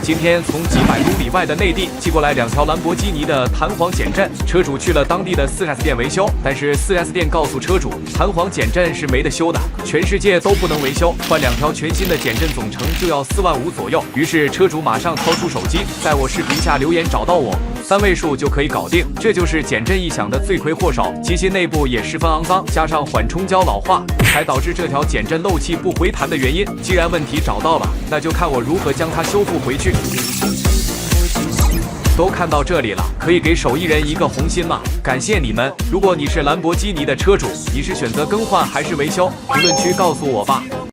今天从几百公里外的内地寄过来2条兰博基尼的弹簧减震，车主去了当地的 4S 店维修，但是 4S 店告诉车主，弹簧减震是没得修的，全世界都不能维修，换2条全新的减震总成就要4万5左右。于是车主马上掏出手机，在我视频下留言找到我，3位数就可以搞定。这就是减震异响的罪魁祸首，机芯内部也十分肮脏，加上缓冲胶老化，才导致这条减震漏气不回弹的原因。既然问题找到了，那就看我如何将它修复回去。都看到这里了，可以给手艺人一个红心吗？感谢你们！如果你是兰博基尼的车主，你是选择更换还是维修？评论区告诉我吧。